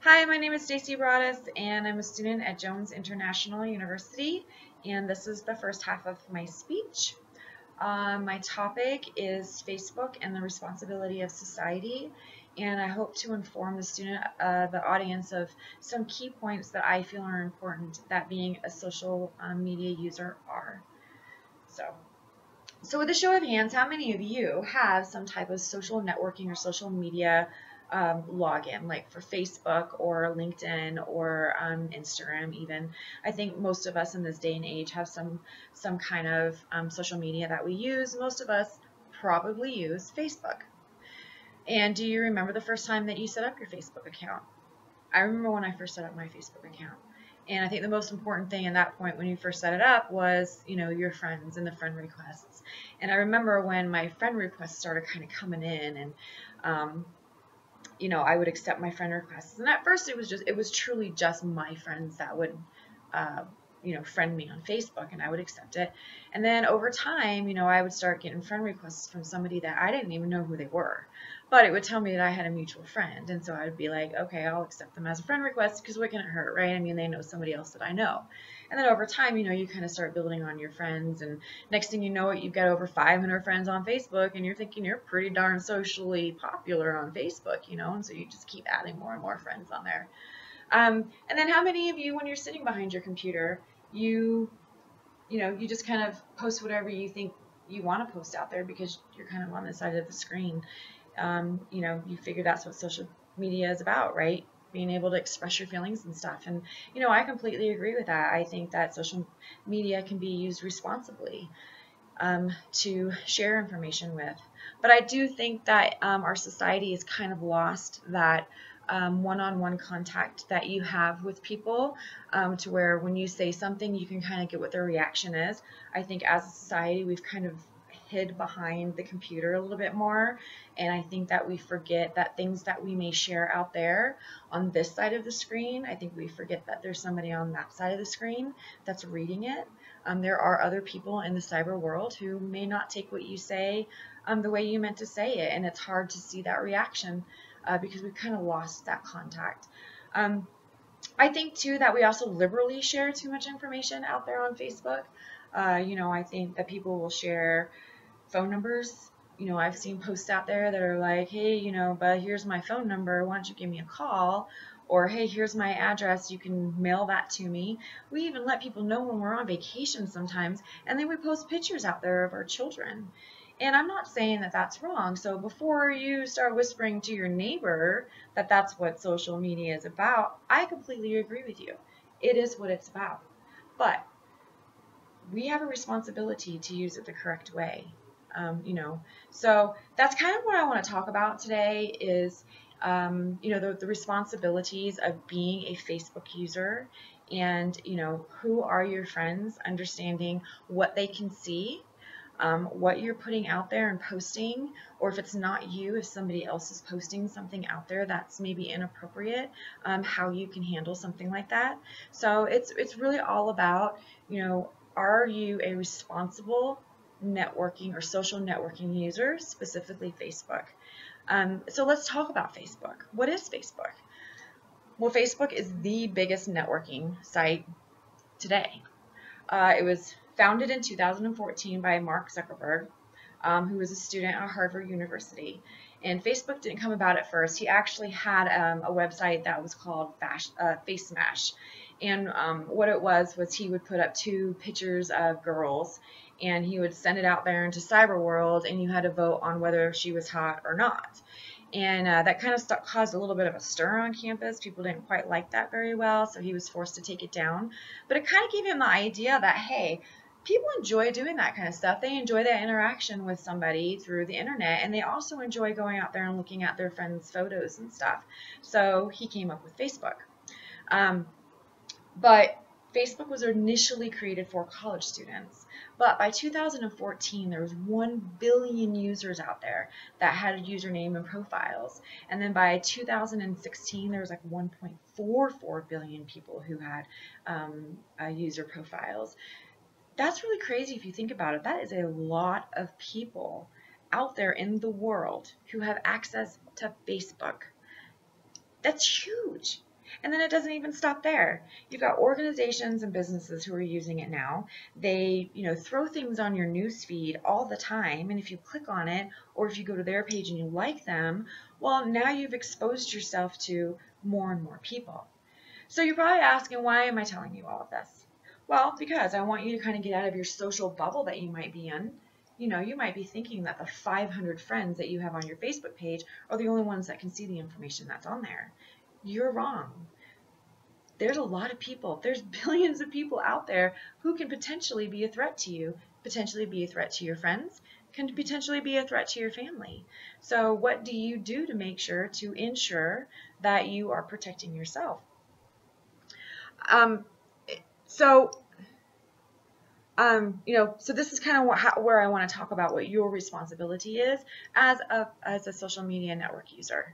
Hi, my name is Stacy Broaddus, and I'm a student at Jones International University, and this is the first half of my speech. My topic is Facebook and the responsibility of society, and I hope to inform the audience of some key points that I feel are important that being a social media user are. So with a show of hands, how many of you have some type of social networking or social media login, like for Facebook or LinkedIn or Instagram even? I think most of us in this day and age have some kind of social media that we use. Most of us probably use Facebook. And do you remember the first time that you set up your Facebook account? I remember when I first set up my Facebook account. And I think the most important thing in that point when you first set it up was, your friends and the friend requests. And I remember when my friend requests started kind of coming in and, um, I would accept my friend requests. And at first it was truly just my friends that would, uh, friend me on Facebook, and I would accept it. And then over time, I would start getting friend requests from somebody that I didn't even know who they were, but it would tell me that I had a mutual friend. And so I would be like, okay, I'll accept them as a friend request because what can it hurt, right? I mean, they know somebody else that I know. And then over time, you kind of start building on your friends, and next thing you know it, you've got over 500 friends on Facebook, and you're thinking you're pretty darn socially popular on Facebook, and so you just keep adding more and more friends on there. And then how many of you, when you're sitting behind your computer, you you just kind of post whatever you think you want to post out there because you're kind of on the side of the screen. You figure that's what social media is about, right? Being able to express your feelings and stuff. And, I completely agree with that. I think that social media can be used responsibly to share information with. But I do think that our society has kind of lost that one-on-one contact that you have with people, to where when you say something, you can kind of get what their reaction is. I think as a society, we've kind of hid behind the computer a little bit more, and I think that we forget that things that we may share out there on this side of the screen, I think we forget that there's somebody on that side of the screen that's reading it. There are other people in the cyber world who may not take what you say the way you meant to say it, and it's hard to see that reaction because we've kind of lost that contact. Um, I think too that we also liberally share too much information out there on Facebook. I think that people will share phone numbers. I've seen posts out there that are like, hey, but here's my phone number. Why don't you give me a call? Or, hey, here's my address. You can mail that to me. We even let people know when we're on vacation sometimes, and then we post pictures out there of our children. And I'm not saying that that's wrong. So before you start whispering to your neighbor that that's what social media is about, I completely agree with you. It is what it's about. But we have a responsibility to use it the correct way. So that's kind of what I want to talk about today is, the responsibilities of being a Facebook user, and, who are your friends, understanding what they can see, what you're putting out there and posting, or if it's not you, if somebody else is posting something out there that's maybe inappropriate, how you can handle something like that. So it's really all about, are you a responsible networking or social networking user, specifically Facebook? So let's talk about Facebook. What is Facebook? Well, Facebook is the biggest networking site today. It was founded in 2014 by Mark Zuckerberg, who was a student at Harvard University. And Facebook didn't come about at first. He actually had a website that was called Face Smash. And what it was he would put up two pictures of girls, and he would send it out there into cyber world, and you had to vote on whether she was hot or not. And that kind of caused a little bit of a stir on campus. People didn't quite like that very well, so he was forced to take it down. But it kind of gave him the idea that, hey, people enjoy doing that kind of stuff. They enjoy that interaction with somebody through the internet, and they also enjoy going out there and looking at their friends' photos and stuff. So he came up with Facebook. But Facebook was initially created for college students. But by 2014, there was 1 billion users out there that had a username and profiles. And then by 2016, there was like 1.44 billion people who had user profiles. That's really crazy if you think about it. That is a lot of people out there in the world who have access to Facebook. That's huge. And then it doesn't even stop there. You've got organizations and businesses who are using it now. They, throw things on your news feed all the time. And if you click on it, or if you go to their page and you like them, well, now you've exposed yourself to more and more people. So you're probably asking, why am I telling you all of this? Well, because I want you to kind of get out of your social bubble that you might be in. You might be thinking that the 500 friends that you have on your Facebook page are the only ones that can see the information that's on there. You're wrong. There's a lot of people. There's billions of people out there who can potentially be a threat to you, potentially be a threat to your friends, can potentially be a threat to your family. So what do you do to make sure to ensure that you are protecting yourself? Um, so, so this is kind of where I want to talk about what your responsibility is as a social media network user.